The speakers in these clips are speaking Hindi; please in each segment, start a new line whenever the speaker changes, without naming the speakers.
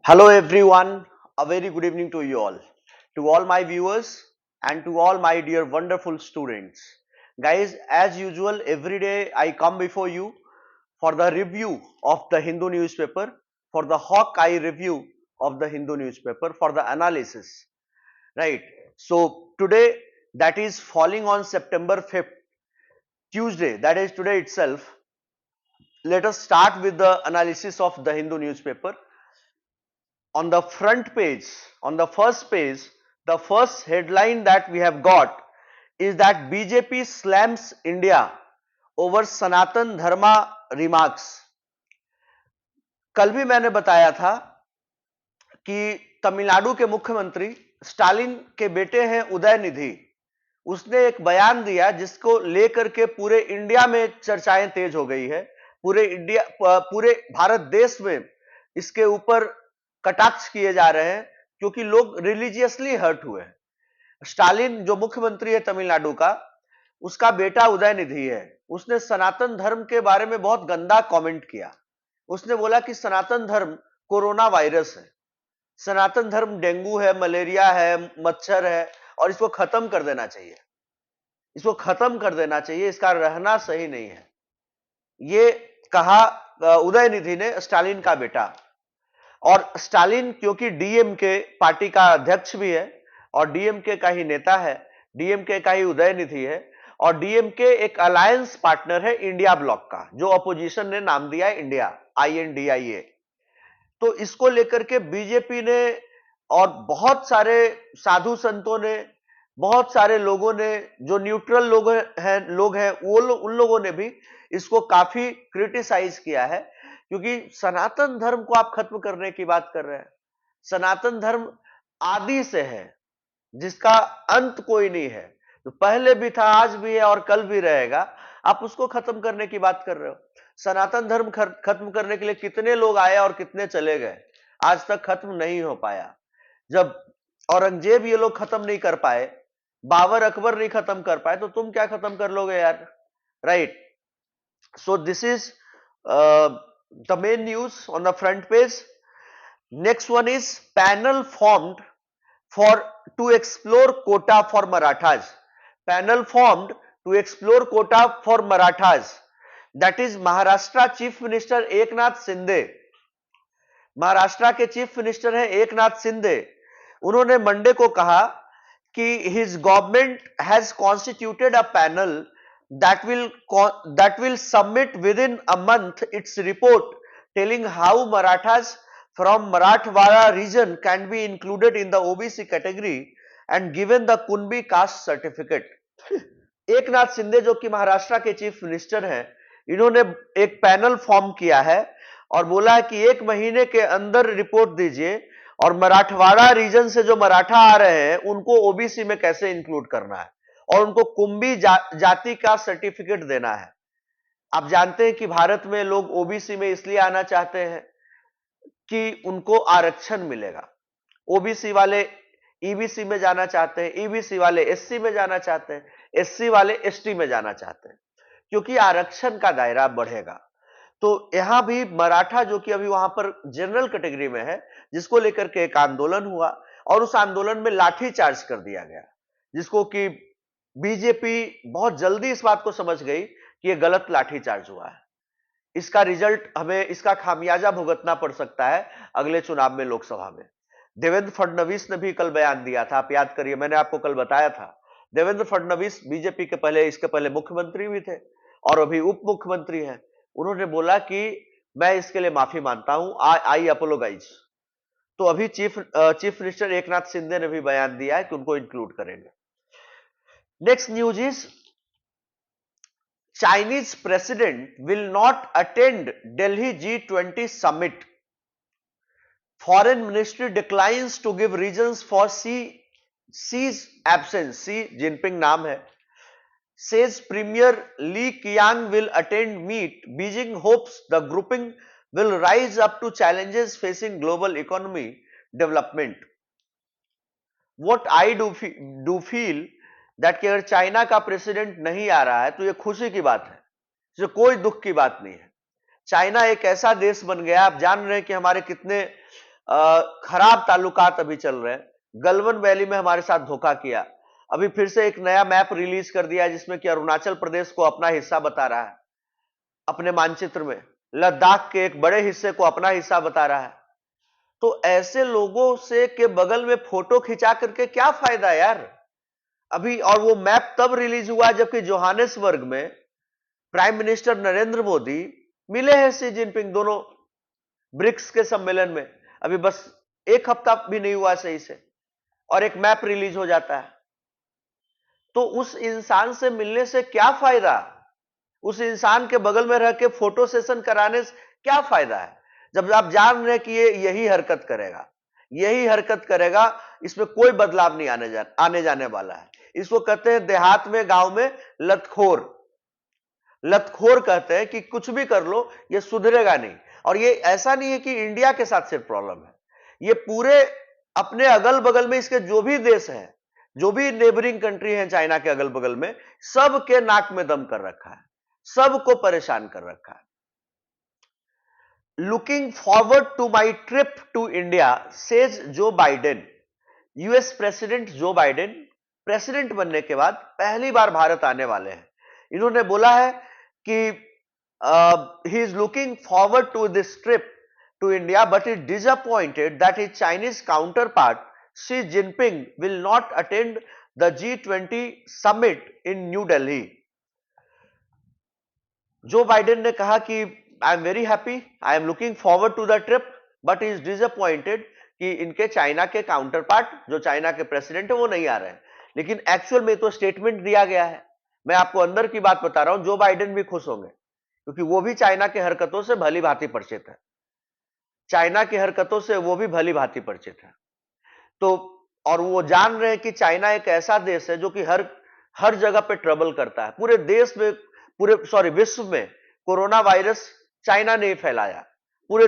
Hello everyone, a very good evening to all my viewers and to all my dear wonderful students. Guys, as usual, every day I come before you for the review of the Hindu newspaper, for the Hawkeye review of the Hindu newspaper, for the analysis, right? So today, that is falling on September 5th, Tuesday, that is today itself, let us start with the analysis of the Hindu newspaper. On the front page, on the first page, the first headline that we have got is that BJP slams India over Sanatan Dharma remarks. कल भी मैंने बताया था कि तमिलनाडु के मुख्यमंत्री स्टालिन के बेटे हैं उदयनिधि, उसने एक बयान दिया जिसको लेकर के पूरे इंडिया में चर्चाएं तेज हो गई है। पूरे भारत देश में इसके ऊपर कटाक्ष किए जा रहे हैं क्योंकि लोग रिलीजियसली हर्ट हुए हैं। स्टालिन जो मुख्यमंत्री है तमिलनाडु का, उसका बेटा उदयनिधि है, उसने सनातन धर्म के बारे में बहुत गंदा कमेंट किया। उसने बोला कि सनातन धर्म कोरोना वायरस है, सनातन धर्म डेंगू है, मलेरिया है, मच्छर है और इसको खत्म कर देना चाहिए, इसको खत्म कर देना चाहिए, इसका रहना सही नहीं है। ये कहा उदयनिधि ने, स्टालिन का बेटा। और स्टालिन क्योंकि डीएमके पार्टी का अध्यक्ष भी है और डीएमके का ही नेता है, डीएमके का ही उदयनिधि है और डीएमके एक अलायंस पार्टनर है इंडिया ब्लॉक का, जो अपोजिशन ने नाम दिया है इंडिया, INDIA। तो इसको लेकर के बीजेपी ने और बहुत सारे साधु संतों ने, बहुत सारे लोगों ने, जो न्यूट्रल लोग हैं उन लोगों ने भी इसको काफी क्रिटिसाइज किया है क्योंकि सनातन धर्म को आप खत्म करने की बात कर रहे हैं। सनातन धर्म आदि से है, जिसका अंत कोई नहीं है, तो पहले भी था, आज भी है और कल भी रहेगा। आप उसको खत्म करने की बात कर रहे हो। सनातन धर्म खत्म करने के लिए कितने लोग आए और कितने चले गए, आज तक खत्म नहीं हो पाया। जब औरंगजेब ये लोग खत्म नहीं कर पाए, बाबर अकबर नहीं खत्म कर पाए, तो तुम क्या खत्म कर लोगे यार, right? So this is the main news on the front page. Next one is panel formed to explore quota for Marathas. Panel formed to explore quota for Marathas. That is Maharashtra Chief Minister Eknath Shinde. Maharashtra के चीफ मिनिस्टर हैं एकनाथ शिंदे। उन्होंने मंडे को कहा कि his government has constituted a panel that will submit within a month its report telling how Marathas from Marathwada region can be included in the OBC category and given the Kunbi caste certificate. Eknath Shinde जो कि महाराष्ट्र के चीफ मिनिस्टर हैं, इन्होंने एक पैनल फॉर्म किया है और बोला है कि 1 महीने के अंदर रिपोर्ट दीजिए और मराठवाड़ा रीजन से जो मराठा आ रहे हैं उनको ओबीसी में कैसे इंक्लूड करना है और उनको कुंभी जाति का सर्टिफिकेट देना है। आप जानते हैं कि भारत में लोग ओबीसी में इसलिए आना चाहते हैं कि उनको आरक्षण मिलेगा। ओबीसी वाले ईबीसी में जाना चाहते हैं, ईबीसी वाले एससी में जाना चाहते हैं, एससी वाले एसटी में जाना चाहते हैं, क्योंकि आरक्षण का दायरा बढ़ेगा। तो यहां भी मराठा जो कि अभी वहां पर जनरल कैटेगरी में है, जिसको लेकर के एक आंदोलन हुआ और उस आंदोलन में लाठी चार्ज कर दिया गया, जिसको कि बीजेपी बहुत जल्दी इस बात को समझ गई कि यह गलत लाठी चार्ज हुआ है। इसका रिजल्ट हमें, इसका खामियाजा भुगतना पड़ सकता है अगले चुनाव में, लोकसभा में। देवेंद्र फडणवीस ने भी कल बयान दिया था, आप याद करिए, मैंने आपको कल बताया था। देवेंद्र फडणवीस बीजेपी के पहले, इसके पहले मुख्यमंत्री भी थे और अभी उप मुख्यमंत्री हैं। उन्होंने बोला कि मैं इसके लिए माफी मांगता हूं, आई अपोलोगाइज। तो अभी चीफ मिनिस्टर एकनाथ शिंदे ने भी बयान दिया है कि उनको इंक्लूड करेंगे। Next news is Chinese president will not attend Delhi G20 summit. Foreign ministry declines to give reasons for Xi's absence. Xi Jinping नाम है। Says Premier Li Qiang will attend meet. Beijing hopes the grouping will rise up to challenges facing global economy development. What I do feel that कि अगर चाइना का प्रेसिडेंट नहीं आ रहा है तो यह खुशी की बात है, जो कोई दुख की बात नहीं है। चाइना एक ऐसा देश बन गया, आप जान रहे हैं कि हमारे कितने खराब ताल्लुकात अभी चल रहे हैं। गलवान वैली में हमारे साथ धोखा किया, अभी फिर से एक नया मैप रिलीज कर दिया जिसमें कि अरुणाचल प्रदेश को अपना हिस्सा बता रहा है अपने मानचित्र में, लद्दाख के एक बड़े हिस्से को अपना हिस्सा बता रहा है। तो ऐसे लोगों से के बगल में फोटो खिंचा करके क्या फायदा यार अभी। और वो मैप तब रिलीज हुआ जबकि जोहानिसबर्ग में प्राइम मिनिस्टर नरेंद्र मोदी मिले हैं शी जिनपिंग, दोनों ब्रिक्स के सम्मेलन में। अभी बस एक हफ्ता भी नहीं हुआ सही से और एक मैप रिलीज हो जाता है। तो उस इंसान से मिलने से क्या फायदा, उस इंसान के बगल में रह के फोटो सेशन कराने से क्या फायदा है, जब आप जान रहे हैं कि ये यही हरकत करेगा, यही हरकत करेगा, इसमें कोई बदलाव नहीं आने जाने वाला है। इसको कहते हैं देहात में, गांव में लतखोर। लतखोर कहते हैं कि कुछ भी कर लो ये सुधरेगा नहीं। और ये ऐसा नहीं है कि इंडिया के साथ सिर्फ प्रॉब्लम है, ये पूरे अपने अगल बगल में इसके जो भी देश हैं, जो भी नेबरिंग कंट्री हैं चाइना के अगल बगल में, सबके नाक में दम कर रखा है, सबको परेशान कर रखा है। Looking forward to my trip to India says Joe Biden. US president Joe Biden president बनने के बाद पहली बार भारत आने वाले हैं। इन्होंने बोला है कि he is looking forward to this trip to India, but is disappointed that his Chinese counterpart Xi Jinping will not attend the G20 summit in New Delhi. Joe Biden ने कहा कि I am very happy, I am looking forward to the trip, but is disappointed कि इनके चाइना के काउंटर पार्ट जो चाइना के प्रेसिडेंट है वो नहीं आ रहे हैं। लेकिन एक्चुअल में तो स्टेटमेंट दिया गया है, मैं आपको अंदर की बात बता रहा हूं, जो बाइडेन भी खुश होंगे क्योंकि वो भी चाइना के हरकतों से भली भांति परिचित है, चाइना की हरकतों से वो भी भली भांति परिचित है। तो और वो जान रहे हैं कि चाइना एक ऐसा देश है जो कि हर जगह पे ट्रबल करता है। पूरे देश में, पूरे विश्व में कोरोना वायरस चाइना ने फैलाया, पूरे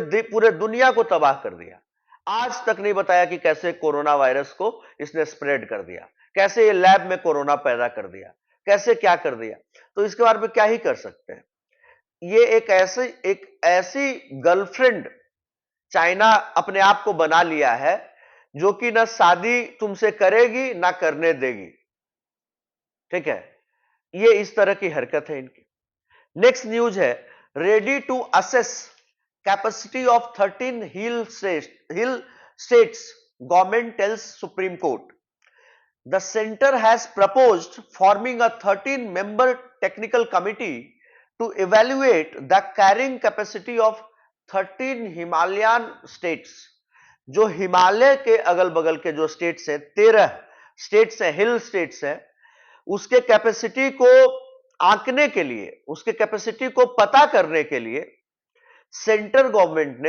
दुनिया को तबाह कर दिया। आज तक नहीं बताया कि कैसे कोरोना वायरस को इसने स्प्रेड कर दिया, कैसे ये लैब में कोरोना पैदा कर दिया, कैसे क्या कर दिया। तो इसके बारे में क्या ही कर सकते हैं। ये एक ऐसी गर्लफ्रेंड चाइना अपने आप को बना लिया है जो कि ना शादी तुमसे करेगी ना करने देगी, ठीक है। ये इस तरह की हरकत है इनकी। नेक्स्ट न्यूज है, ready to assess capacity of 13 hill states government tells supreme court. The centre has proposed forming a 13 member technical committee to evaluate the carrying capacity of 13 Himalayan states। जो हिमालय के अगल बगल के जो स्टेट्स हैं, 13 स्टेट्स हैं, हिल स्टेट्स हैं, उसके कैपेसिटी को आंकने के लिए, उसके कैपेसिटी को पता करने के लिए सेंट्रल गवर्नमेंट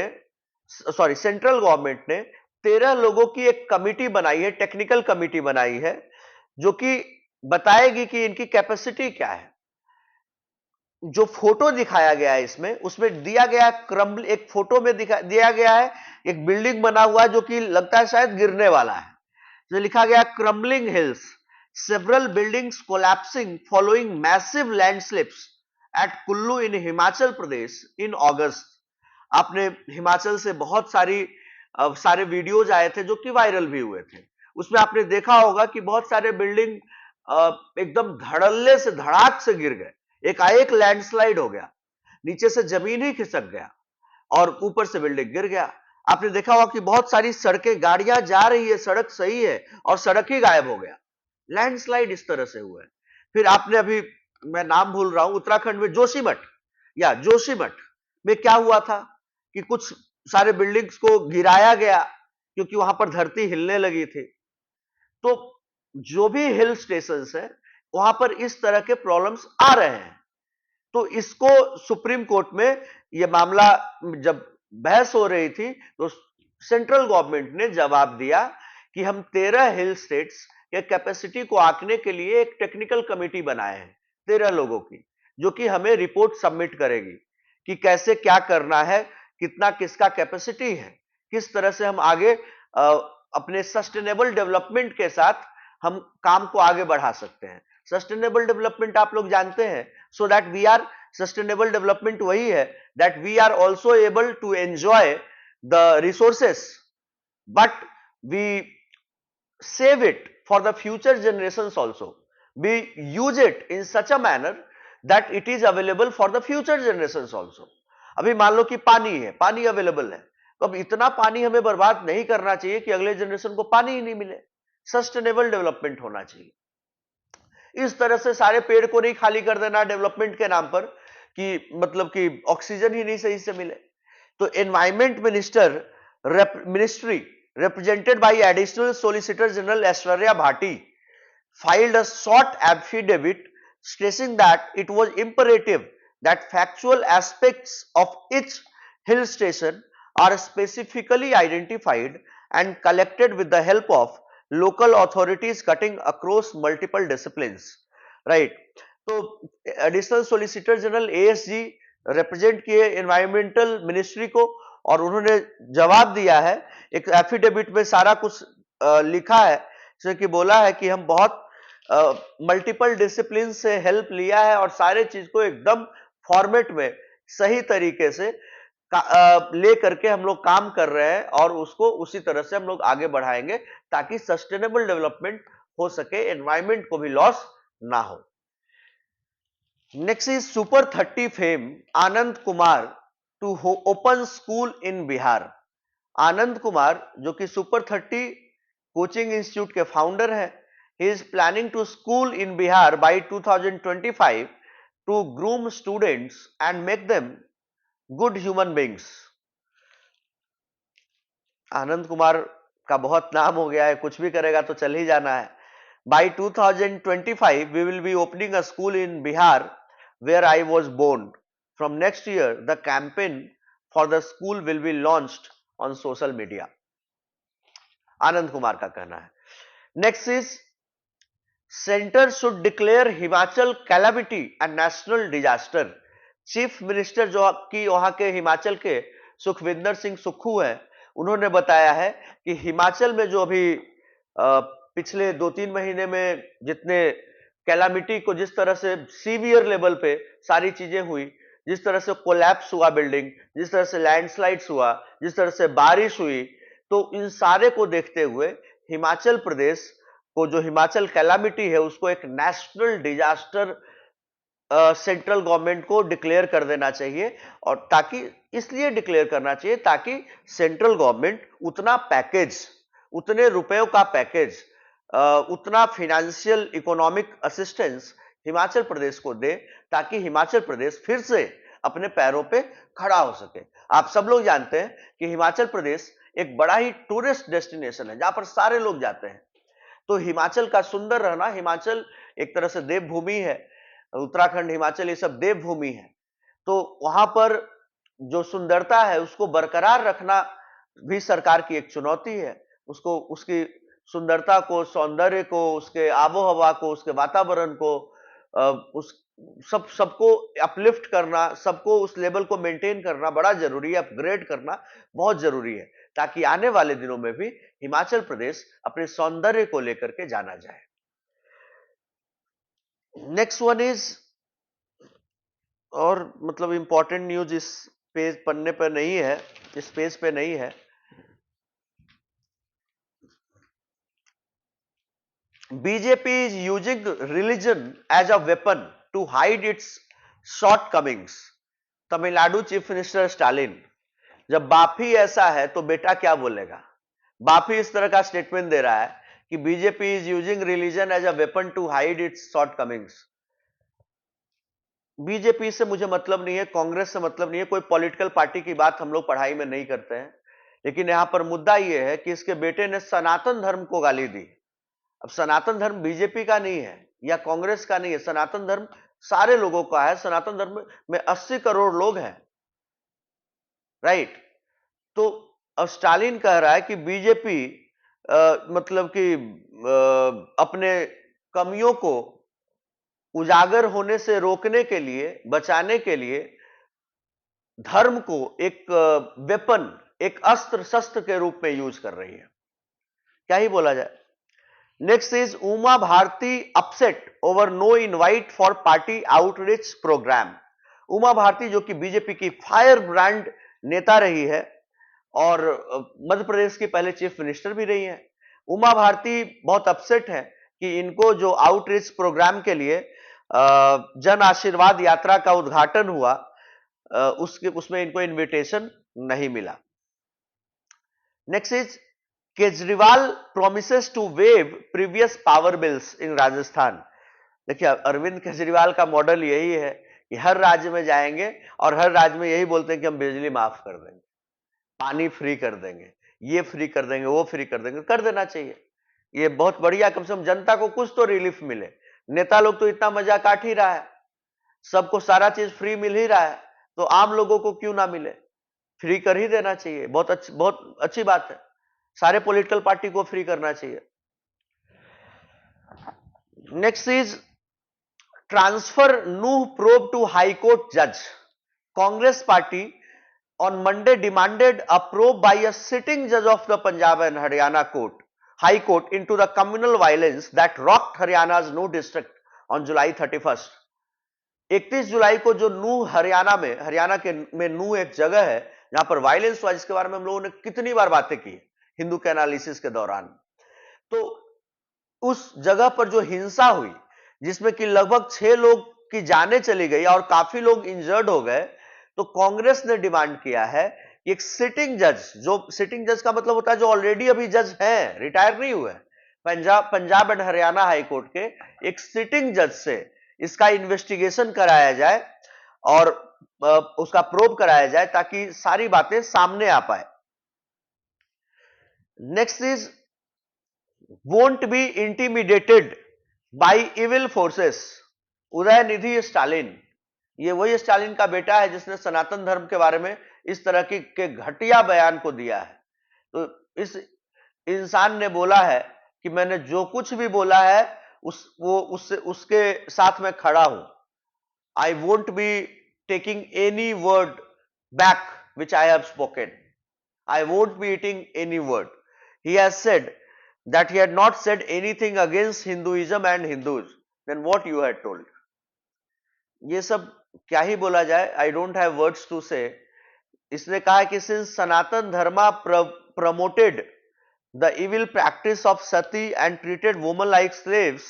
ने 13 लोगों की एक कमिटी बनाई है, टेक्निकल कमिटी बनाई है, जो कि बताएगी कि इनकी कैपेसिटी क्या है। जो फोटो दिखाया गया है इसमें, उसमें दिया गया एक फोटो में दिया गया है एक बिल्डिंग बना हुआ जो कि लगता है शायद गिरने वाला है, जो लिखा गया crumbling hills, several buildings collapsing following massive landslips at Kullu in Himachal Pradesh in August. आपने हिमाचल से बहुत सारे वीडियोज आए थे जो कि वायरल भी हुए थे, उसमें आपने देखा होगा कि बहुत सारे बिल्डिंग एकदम धड़ल्ले से, धड़ाक से गिर गए, एकाएक लैंडस्लाइड हो गया, नीचे से जमीन ही खिसक गया और ऊपर से बिल्डिंग गिर गया। आपने देखा होगा कि बहुत सारी सड़कें, गाड़ियां जा रही है, सड़क सही है और सड़क ही गायब हो गया, लैंडस्लाइड इस तरह से हुआ है। फिर आपने अभी, मैं नाम भूल रहा हूं, उत्तराखंड में जोशीमठ में क्या हुआ था कि कुछ सारे बिल्डिंग्स को गिराया गया क्योंकि वहां पर धरती हिलने लगी थी। तो जो भी हिल स्टेशंस है वहां पर इस तरह के प्रॉब्लम्स आ रहे हैं। तो इसको सुप्रीम कोर्ट में यह मामला जब बहस हो रही थी तो सेंट्रल गवर्नमेंट ने जवाब दिया कि हम 13 हिल स्टेट्स के कैपेसिटी को आंकने के लिए एक टेक्निकल कमेटी बनाए हैं 13 लोगों की, जो कि हमें रिपोर्ट सबमिट करेगी कि कैसे क्या करना है, कितना किसका कैपेसिटी है, किस तरह से हम आगे अपने सस्टेनेबल डेवलपमेंट के साथ हम काम को आगे बढ़ा सकते हैं। सस्टेनेबल डेवलपमेंट आप लोग जानते हैं, so that we are, sustainable development वही है that we are also able to enjoy the resources but we save it for the future generations also. We use it in such a manner that it is available for the future generations also. अभी मान लो कि पानी है, पानी अवेलेबल है, तो अब इतना पानी हमें बर्बाद नहीं करना चाहिए कि अगले जनरेशन को पानी ही नहीं मिले। सस्टेनेबल डेवलपमेंट होना चाहिए। इस तरह से सारे पेड़ को नहीं खाली कर देना डेवलपमेंट के नाम पर कि मतलब कि ऑक्सीजन ही नहीं सही से मिले। तो environment ministry represented by Additional Solicitor General Aishwarya Bhati filed a short affidavit stressing that it was imperative that factual aspects of each hill station are specifically identified and collected with the help of local authorities cutting across multiple disciplines, right? तो additional solicitor general ASG represent किए एनवायरमेंटल मिनिस्ट्री को और उन्होंने जवाब दिया है, एक एफिडेविट में सारा कुछ लिखा है, जैसे कि बोला है कि हम बहुत मल्टीपल डिसिप्लिन से हेल्प लिया है और सारे चीज को एकदम फॉर्मेट में सही तरीके से ले करके हम लोग काम कर रहे हैं और उसको उसी तरह से हम लोग आगे बढ़ाएंगे ताकि सस्टेनेबल डेवलपमेंट हो सके, एनवायरमेंट को भी लॉस ना हो। Next is super 30 fame Anand Kumar to open school in Bihar. Anand Kumar जो कि सुपर 30 कोचिंग इंस्टीट्यूट के फाउंडर हैं, he is planning to school in Bihar by 2025 to groom students and make them good human beings। Anand Kumar का बहुत नाम हो गया है, कुछ भी करेगा तो चल ही जाना है। By 2025 we will be opening a school in Bihar where I was born। From next year the campaign for the school will be launched on social media। Anand Kumar का कहना है। Next is centre should declare Himachal calamity and national disaster. Chief minister जो कि वहां के हिमाचल के सुखविंदर सिंह सुक्खू हैं, उन्होंने बताया है कि हिमाचल में जो अभी पिछले 2-3 महीने में जितने कैलामिटी को जिस तरह से सीवियर लेवल पे सारी चीजें हुई, जिस तरह से कोलैप्स हुआ बिल्डिंग, जिस तरह से लैंडस्लाइड्स हुआ, जिस तरह से बारिश हुई, तो इन सारे को देखते हुए हिमाचल प्रदेश को जो हिमाचल कैलामिटी है उसको एक नेशनल डिजास्टर सेंट्रल गवर्नमेंट को डिक्लेयर कर देना चाहिए। और ताकि इसलिए डिक्लेयर करना चाहिए ताकि सेंट्रल गवर्नमेंट उतना पैकेज, उतने रुपयों का पैकेज, उतना financial economic assistance Himachal Pradesh को दे ताकि हिमाचल प्रदेश फिर से अपने पैरों पे खड़ा हो सके। आप सब लोग जानते हैं कि हिमाचल प्रदेश एक बड़ा ही टूरिस्ट डेस्टिनेशन है जहां पर सारे लोग जाते हैं। तो हिमाचल का सुंदर रहना, हिमाचल एक तरह से देवभूमि है, उत्तराखंड हिमाचल ये सब देवभूमि है, तो वहां पर जो सुंदरता है उसको बरकरार रखना भी सरकार की एक चुनौती है। उसको, उसकी सुंदरता को, सौंदर्य को, उसके आबो हवा को, उसके वातावरण को, उस सबको अपलिफ्ट करना, सबको उस लेवल को मेंटेन करना बड़ा जरूरी है, अपग्रेड करना बहुत जरूरी है ताकि आने वाले दिनों में भी हिमाचल प्रदेश अपने सौंदर्य को लेकर के जाना जाए। नेक्स्ट वन इज, और मतलब इंपॉर्टेंट न्यूज इस पेज पन्ने पर नहीं है, इस पेज पे नहीं है। BJP is using religion as a weapon to hide its shortcomings. Tamil Nadu chief minister Stalin, जब बाप ही ऐसा है तो बेटा क्या बोलेगा। बाप ही इस तरह का स्टेटमेंट दे रहा है कि BJP is using religion as a weapon to hide its shortcomings. BJP से मुझे मतलब नहीं है, कांग्रेस से मतलब नहीं है, कोई पॉलिटिकल पार्टी की बात हम लोग पढ़ाई में नहीं करते हैं, लेकिन यहां पर मुद्दा यह है कि इसके बेटे ने सनातन धर्म को गाली दी। अब सनातन धर्म बीजेपी का नहीं है या कांग्रेस का नहीं है, सनातन धर्म सारे लोगों का है। सनातन धर्म में 80 करोड़ लोग हैं, राइट। तो अब स्टालिन कह रहा है कि बीजेपी मतलब कि अपने कमियों को उजागर होने से रोकने के लिए, बचाने के लिए धर्म को एक वेपन, एक अस्त्र शस्त्र के रूप में यूज कर रही है। क्या ही बोला जाए। Next is Uma Bharti upset over no invite for party outreach programme. Uma Bharti जो कि बीजेपी की फायर ब्रांड नेता रही है और मध्य प्रदेश की पहले चीफ मिनिस्टर भी रही हैं। उमा भारती बहुत अपसेट है कि इनको जो आउटरीच प्रोग्राम के लिए जन आशीर्वाद यात्रा का उद्घाटन हुआ, उसमें इनको इनविटेशन नहीं मिला। Next is Kejriwal promises to waive previous power bills in Rajasthan. देखिए, अरविंद केजरीवाल का मॉडल यही है कि हर राज्य में जाएंगे और हर राज्य में यही बोलते हैं कि हम बिजली माफ कर देंगे, पानी फ्री कर देंगे, ये फ्री कर देंगे, वो फ्री कर देंगे। कर देना चाहिए, ये बहुत बढ़िया, कम से कम जनता को कुछ तो रिलीफ मिले। नेता लोग तो इतना मजा काट ही रहा है, सबको सारा चीज फ्री मिल ही रहा है, तो आम लोगों को क्यों ना मिले? फ्री कर ही देना चाहिए, बहुत अच्छी बात है। सारे पॉलिटिकल पार्टी को फ्री करना चाहिए। Next is transfer Nuh probe to high court जज। Congress party on Monday demanded a probe by a sitting judge of the Punjab and Haryana High Court into the communal violence that rocked Haryana's Nuh district on July 31st. 31 जुलाई को जो नूह हरियाणा के में नूह एक जगह है जहां पर वायलेंस हुआ, जिसके बारे में हम लोगों ने कितनी बार बातें की हिंदू के एनालिसिस के दौरान। तो उस जगह पर जो हिंसा हुई, जिसमें कि लगभग 6 लोग की जानें चली गई और काफी लोग इंजर्ड हो गए, तो कांग्रेस ने डिमांड किया है कि एक सिटिंग जज, जो सिटिंग जज का मतलब होता है जो ऑलरेडी अभी जज हैं, रिटायर नहीं हुए, Punjab and Haryana high court के एक सिटिंग जज से इसका इन्वेस्टिगेशन कराया जाए और उसका प्रोब कराया जाए ताकि सारी बातें सामने आ पाए। Next is won't be intimidated by evil forces। Udhayanidhi Stalin, ये वही स्टालिन का बेटा है जिसने सनातन धर्म के बारे में इस तरह के घटिया बयान को दिया है। तो इस इंसान ने बोला है कि मैंने जो कुछ भी बोला है उसके साथ मैं खड़ा हूं। I won't be taking any word back which I have spoken. I won't be eating any word. He has said that he had not said anything against Hinduism and Hindus, then what you had told? ये सब क्या ही बोला जाए, I don't have words to say. इसने कहा कि since Sanatan Dharma promoted the evil practice of sati and treated women like slaves,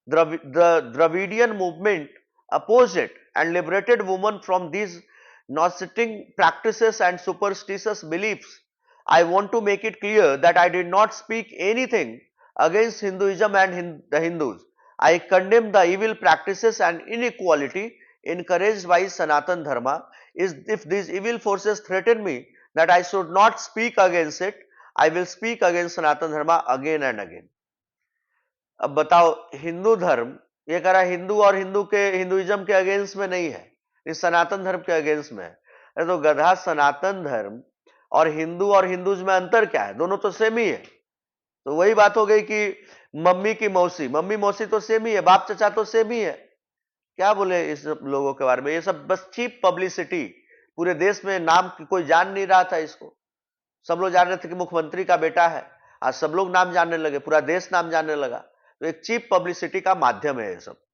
the Dravidian movement opposed it and liberated women from these nauseating practices and superstitious beliefs. I want to make it clear that I did not speak anything against Hinduism and the Hindus. I condemn the evil practices and inequality encouraged by Sanatan Dharma. If these evil forces threaten me that I should not speak against it, I will speak against Sanatan Dharma again and again. अब बताओ, हिंदू धर्म ये कह रहा है हिंदू और हिंदुइज्म के अगेंस्ट में नहीं है, इस सनातन धर्म के अगेंस्ट में है। तो गधा, सनातन धर्म और हिंदूज में अंतर क्या है? दोनों तो सेम ही है। तो वही बात हो गई कि मम्मी मौसी तो सेम ही है, बाप चचा तो सेम ही है। क्या बोले इस लोगों के बारे में? ये सब बस चीप पब्लिसिटी। पूरे देश में नाम कोई जान नहीं रहा था इसको, सब लोग जान रहे थे कि मुख्यमंत्री का बेटा है, आज सब लोग नाम जानने लगे, पूरा देश नाम जानने लगा। तो एक चीप पब्लिसिटी का माध्यम है ये सब।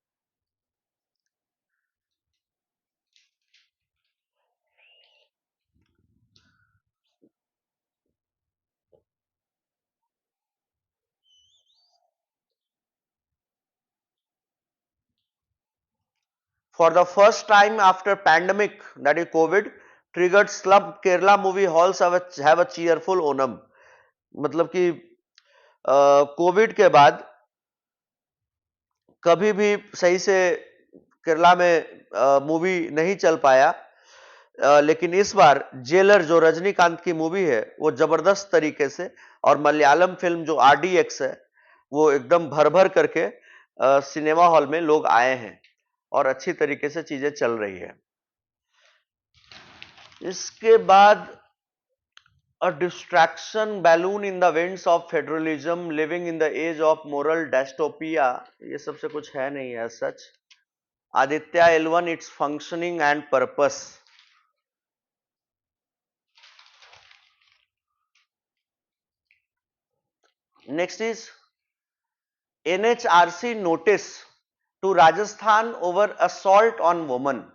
For the first time after pandemic, that is COVID, triggered slump, Kerala movie halls have a cheerful Onam। मतलब कि कोविड के बाद कभी भी सही से केरला में मूवी नहीं चल पाया, लेकिन इस बार जेलर जो रजनीकांत की मूवी है वो जबरदस्त तरीके से, और मलयालम फिल्म जो RDX है वो एकदम भर भर करके सिनेमा हॉल में लोग आए हैं और अच्छी तरीके से चीजें चल रही है। इसके बाद a distraction balloon in the winds of federalism, living in the age of moral dystopia, ये सबसे कुछ है नहीं है सच। Aditya L1 its functioning and purpose। Next is NHRC notice to Rajasthan over assault on woman।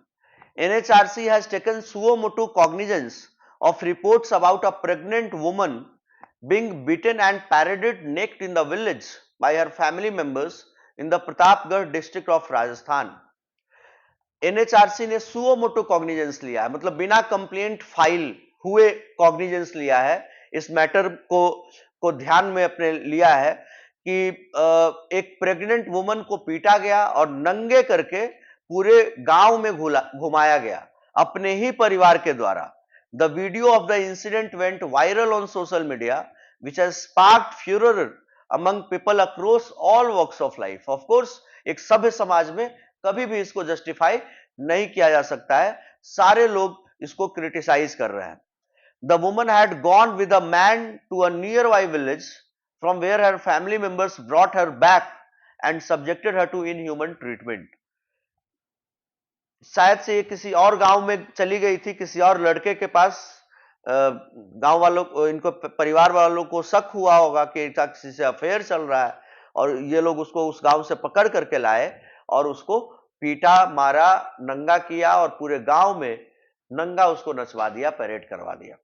NHRC has taken suo motu cognizance of reports about a pregnant woman being beaten and paraded naked in the village by her family members in the Pratapgarh district of Rajasthan. NHRC ने सुओ मोटो कॉग्निजेंस लिया है, मतलब बिना कंप्लेंट फाइल हुए कॉग्निजेंस लिया है, इस मैटर को ध्यान में अपने लिया है कि एक प्रेग्नेंट वुमन को पीटा गया और नंगे करके पूरे गांव में घुमाया गया अपने ही परिवार के द्वारा. The video of the incident went viral on social media which has sparked furore among people across all walks of life. Of course एक सभ्य समाज में कभी भी इसको जस्टिफाई नहीं किया जा सकता है, सारे लोग इसको क्रिटिसाइज कर रहे हैं. The woman had gone with a man to a nearby village from where her family members brought her back and subjected her to inhuman treatment. शायद से ये किसी और गांव में चली गई थी, किसी और लड़के के पास. गांव वालों को, इनको परिवार वालों को शक हुआ होगा कि किसी से अफेयर चल रहा है, और ये लोग उसको उस गांव से पकड़ करके लाए और उसको पीटा, मारा, नंगा किया और पूरे गांव में नंगा उसको नचवा दिया, परेड करवा दिया.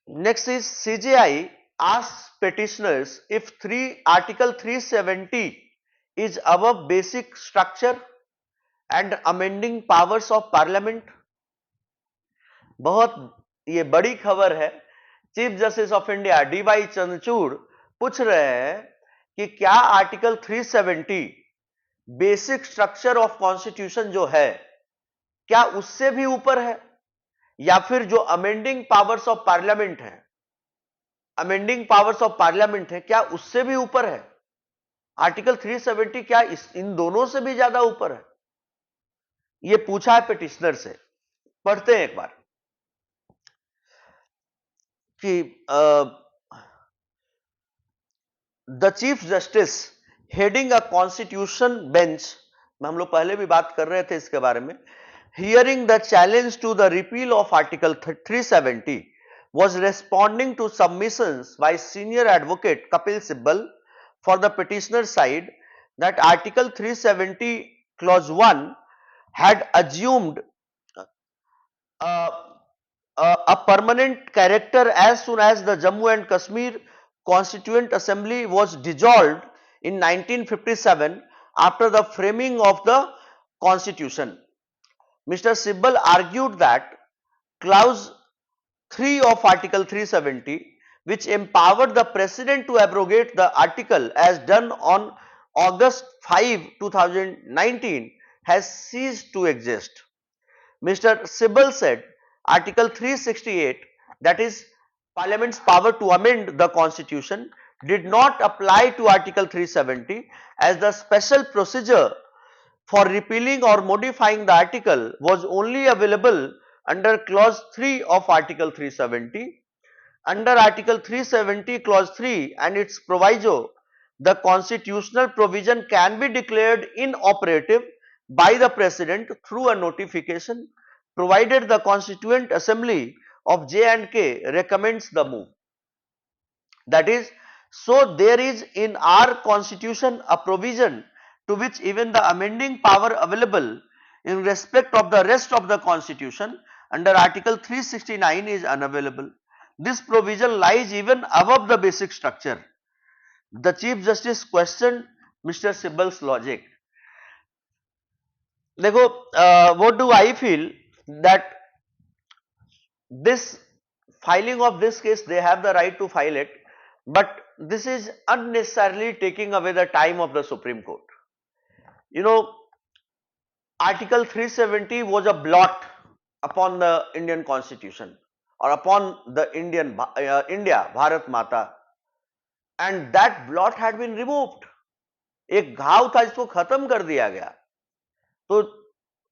Next is CJI asked petitioners if article 370 is above basic structure and amending powers of parliament. बहुत ये बड़ी खबर है. Chief justice of India D.Y.. Chandrachud पूछ रहे हैं कि क्या article 370 basic structure of constitution जो है, क्या उससे भी ऊपर है, या फिर जो अमेंडिंग पावर्स ऑफ पार्लियामेंट है, अमेंडिंग पावर्स ऑफ पार्लियामेंट है, क्या उससे भी ऊपर है? आर्टिकल 370 क्या इन दोनों से भी ज्यादा ऊपर है? ये पूछा है पिटिशनर से. पढ़ते हैं एक बार कि the chief justice heading a constitution bench, हम लोग पहले भी बात कर रहे थे इसके बारे में, hearing the challenge to the repeal of article 370 was responding to submissions by senior advocate Kapil Sibal for the petitioner side that Article 370 clause 1 had assumed a permanent character as soon as the Jammu and Kashmir Constituent Assembly was dissolved in 1957 after the framing of the Constitution. Mr. Sibal argued that clause 3 of Article 370, which empowered the President to abrogate the article as done on August 5, 2019, has ceased to exist. Mr. Sibal said Article 368, that is Parliament's power to amend the Constitution, did not apply to Article 370 as the special procedure for repealing or modifying the article was only available under clause 3 of Article 370. Under Article 370 clause 3 and its proviso, the constitutional provision can be declared inoperative by the President through a notification, provided the Constituent Assembly of J&K recommends the move. That is, so there is in our Constitution a provision to which even the amending power available in respect of the rest of the Constitution under Article 369 is unavailable. This provision lies even above the basic structure. The Chief Justice questioned Mr. Sibal's logic. What do I feel that this filing of this case, they have the right to file it, but this is unnecessarily taking away the time of the Supreme Court. Article 370 was a blot upon the Indian Constitution or upon the India, Bharat Mata, and that blot had been removed. एक घाव था जिसको खत्म कर दिया गया, तो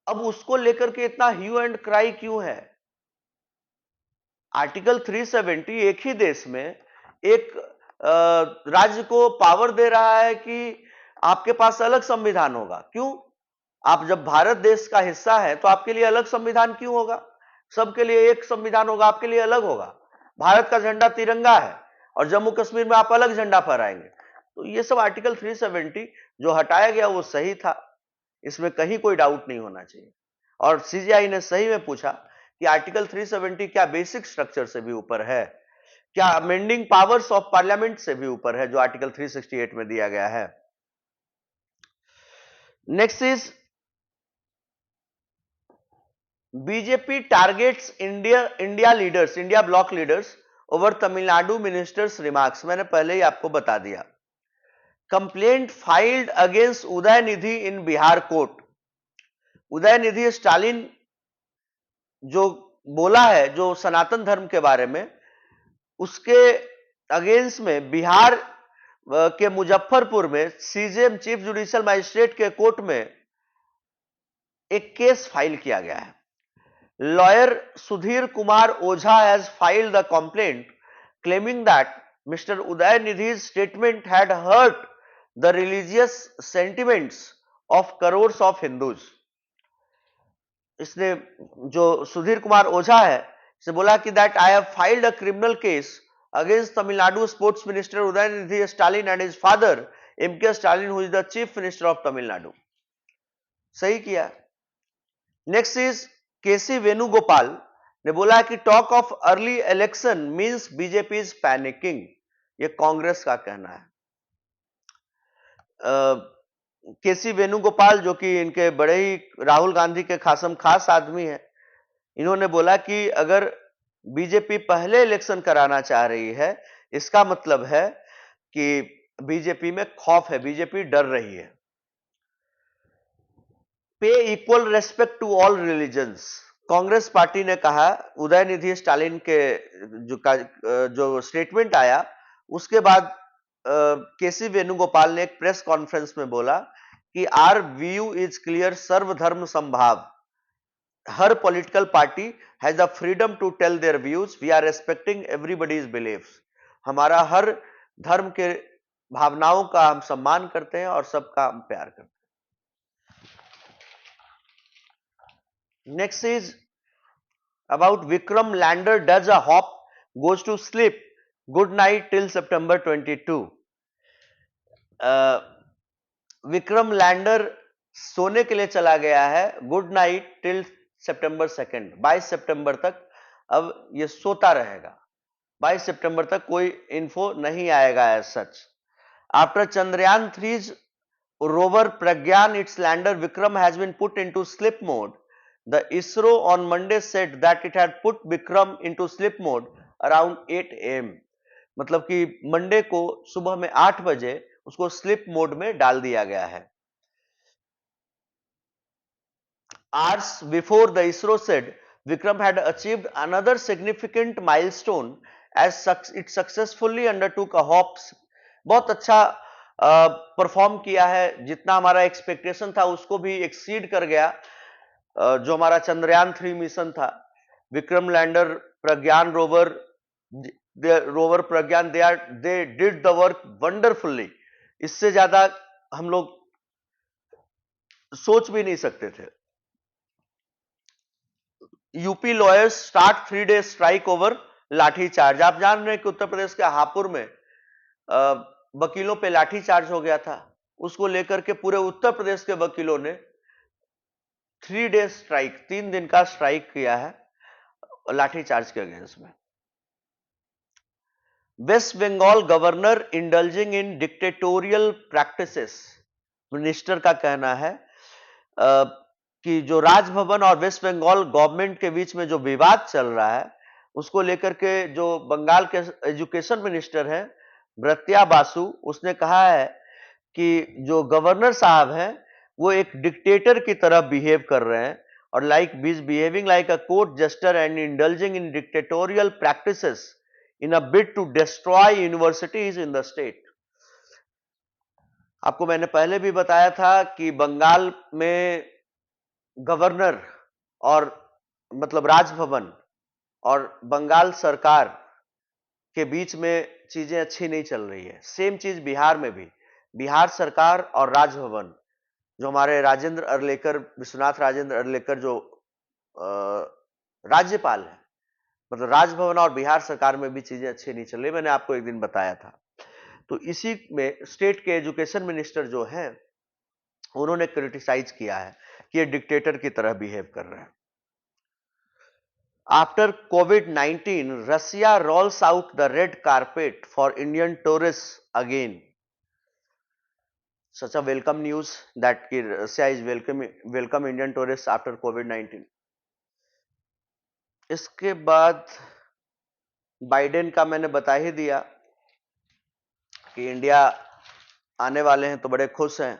अब उसको लेकर के इतना ह्यू एंड क्राई क्यों है? आर्टिकल 370 एक ही देश में एक राज्य को पावर दे रहा है कि आपके पास अलग संविधान होगा. क्यों? आप जब भारत देश का हिस्सा है तो आपके लिए अलग संविधान क्यों होगा? सबके लिए एक संविधान होगा, आपके लिए अलग होगा. भारत का झंडा तिरंगा है और जम्मू कश्मीर में आप अलग झंडा फहराएंगे. तो ये सब आर्टिकल 370 जो हटाया गया वो सही था, इसमें कहीं कोई डाउट नहीं होना चाहिए. और सीजीआई ने सही में पूछा कि आर्टिकल 370 क्या बेसिक स्ट्रक्चर से भी ऊपर है, क्या अमेंडिंग पावर्स ऑफ पार्लियामेंट से भी ऊपर है जो आर्टिकल 368 में दिया गया है। Next is BJP targets India leaders, India block leaders over Tamil Nadu ministers remarks. मैंने पहले ही आपको बता दिया। कंप्लेंट फाइल्ड अगेंस्ट उदयनिधि इन बिहार कोर्ट। उदयनिधि स्टालिन जो बोला है, जो सनातन धर्म के बारे में, उसके अगेंस्ट में बिहार के मुजफ्फरपुर में सीजेएम चीफ जुडिशियल मजिस्ट्रेट के कोर्ट में एक केस फाइल किया गया है। Lawyer Sudhir Kumar Ojha has filed the complaint claiming that Mr. Udayanidi's statement had hurt the religious sentiments of crores of Hindus. इसने जो सुधीर कुमार ओझा है, इसने बोला कि that I have filed a criminal case against Tamil Nadu Sports Minister Udayanithi Stalin and his father M.K. Stalin, who is the Chief Minister of Tamil Nadu. सही किया। नेक्स्ट इज केसी वेणुगोपाल ने बोला कि talk of early election means BJP is panicking. ये कांग्रेस का कहना है। केसी वेणुगोपाल जो कि इनके बड़े ही राहुल गांधी के खासम खास आदमी है, इन्होंने बोला कि अगर बीजेपी पहले इलेक्शन कराना चाह रही है, इसका मतलब है कि बीजेपी में खौफ है, बीजेपी डर रही है। Pay equal respect to all religions. Congress party ने कहा, उदयनिधि स्टालिन के जो स्टेटमेंट आया उसके बाद केसी वेणुगोपाल ने एक प्रेस कॉन्फ्रेंस में बोला कि आर व्यू इज क्लियर, सर्वधर्म संभाव। हर political party has the freedom to tell their views, we are respecting everybody's beliefs. हमारा हर धर्म के भावनाओं का हम सम्मान करते हैं और सबका हम प्यार करते हैं। Next is about Vikram lander does a hop, goes to sleep, good night till September 22. Vikram lander सोने के लिए चला गया है, गुड नाइट टिल सितंबर 2, 22 सितंबर तक अब ये सोता रहेगा। 22 सितंबर तक कोई इन्फो नहीं आएगा as such. After Chandrayaan 3's rover Pragyan, its lander Vikram has been put into sleep mode. The ISRO on Monday said that it had put Vikram into sleep mode around 8 AM. मतलब कि मंडे को सुबह में 8 बजे उसको स्लीप मोड में डाल दिया गया है। Hours before, the ISRO said Vikram had achieved another significant milestone as it successfully undertook a hop. बहुत अच्छा परफॉर्म किया है, जितना हमारा एक्सपेक्टेशन था उसको भी एक्सीड कर गया। जो हमारा चंद्रयान 3 मिशन था, Vikram lander Pragyan rover Pragyan, they did the work wonderfully. इससे ज्यादा हम लोग सोच भी नहीं सकते थे। UP lawyers start 3-day strike over lathicharge. आप जान रहे हैं कि उत्तर प्रदेश के हापुड़ में वकीलों पे लाठीचार्ज हो गया था, उसको लेकर के पूरे उत्तर प्रदेश के वकीलों ने 3-day स्ट्राइक, 3 दिन का स्ट्राइक किया है लाठीचार्ज के अगेंस्ट में। West Bengal governor indulging in dictatorial practices. Minister का कहना है कि जो राजभवन और वेस्ट बंगाल गवर्नमेंट के बीच में जो विवाद चल रहा है, उसको लेकर के जो बंगाल के एजुकेशन मिनिस्टर हैं ब्रत्या बासु, उसने कहा है कि जो गवर्नर साहब हैं वो एक डिक्टेटर की तरह बिहेव कर रहे हैं और behaving like a court jester and indulging in dictatorial practices in a bid to destroy universities in the state. आपको मैंने पहले भी बताया था कि बंगाल में गवर्नर और मतलब राजभवन और बंगाल सरकार के बीच में चीजें अच्छी नहीं चल रही है। सेम चीज बिहार में भी, बिहार सरकार और राजभवन, जो हमारे राजेंद्र अरलेकर, विश्वनाथ राजेंद्र अरलेकर जो राज्यपाल है, मतलब राजभवन और बिहार सरकार में भी चीजें अच्छी नहीं चल रही, मैंने आपको एक दिन बताया था। तो इसी में स्टेट के एजुकेशन मिनिस्टर जो हैं उन्होंने क्रिटिसाइज किया है कि ये डिक्टेटर की तरह बिहेव कर रहे हैं। After COVID-19, Russia rolls out the red carpet for Indian tourists again. Such a welcome news that Russia is welcome Indian tourists after COVID-19. इसके बाद बाइडेन का मैंने बता ही दिया कि इंडिया आने वाले हैं तो बड़े खुश हैं।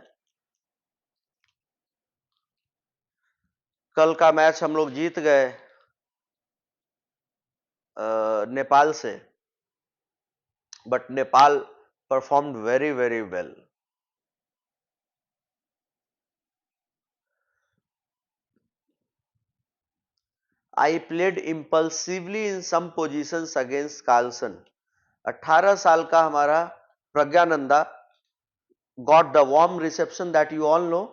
कल का मैच हम लोग जीत गए नेपाल से, but Nepal performed very very well. I played impulsively in some positions against Carlson. 18 साल का हमारा Praggnanandhaa got the warm reception that you all know,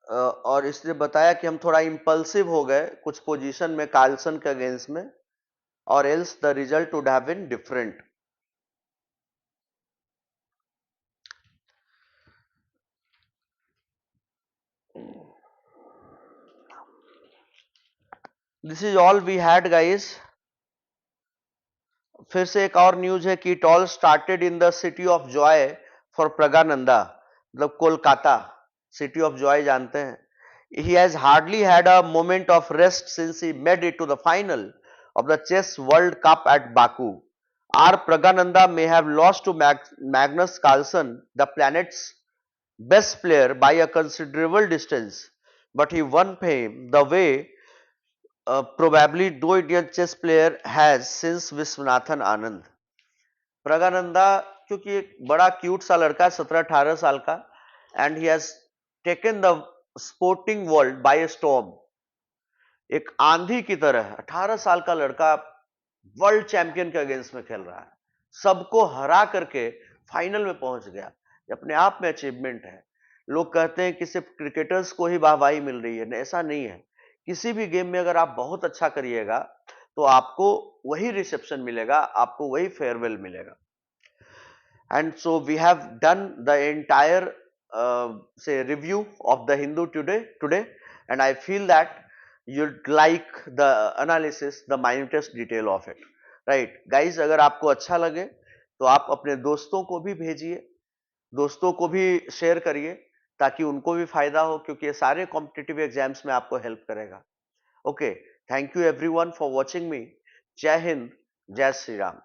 और इसने बताया कि हम थोड़ा इंपल्सिव हो गए कुछ पोजीशन में कार्लसन के अगेंस्ट में, और else the result would have been different. This is all we had guys. फिर से एक और न्यूज है कि it all started in the city of joy for Praggnanandhaa, मतलब कोलकाता सिटी ऑफ जॉय जानते हैं। He has hardly had a moment of rest since he made it to the final of the Chess World Cup at Baku. R. Pragananda may have lost to Magnus Carlsen, the planet's best player, by a considerable distance, but he won fame the way probably no Indian chess player has since Viswanathan Anand. Praggnanandhaa क्योंकि एक बड़ा क्यूट सा लड़का है 17-18 साल का, and he has taken the sporting world by storm. एक आंधी की तरह 18 साल का लड़का वर्ल्ड चैंपियन के अगेंस्ट में खेल रहा है, सबको हरा करके फाइनल में पहुंच गया। ये अपने आप में अचीवमेंट है। लोग कहते हैं कि सिर्फ क्रिकेटर्स को ही वाहवाही मिल रही है, ऐसा नहीं है। किसी भी गेम में अगर आप बहुत अच्छा करिएगा तो आपको वही रिसेप्शन मिलेगा, आपको वही फेयरवेल मिलेगा। And so we have done the entire say review of the Hindu today, and I feel that you'd like the analysis, the minutest detail of it, right guys? अगर आपको अच्छा लगे तो आप अपने दोस्तों को भी भेजिए, दोस्तों को भी शेयर करिए ताकि उनको भी फायदा हो, क्योंकि ये सारे कॉम्पिटिटिव एग्जाम्स में आपको हेल्प करेगा। Okay, thank you everyone for watching मी। जय हिंद, जय श्री राम।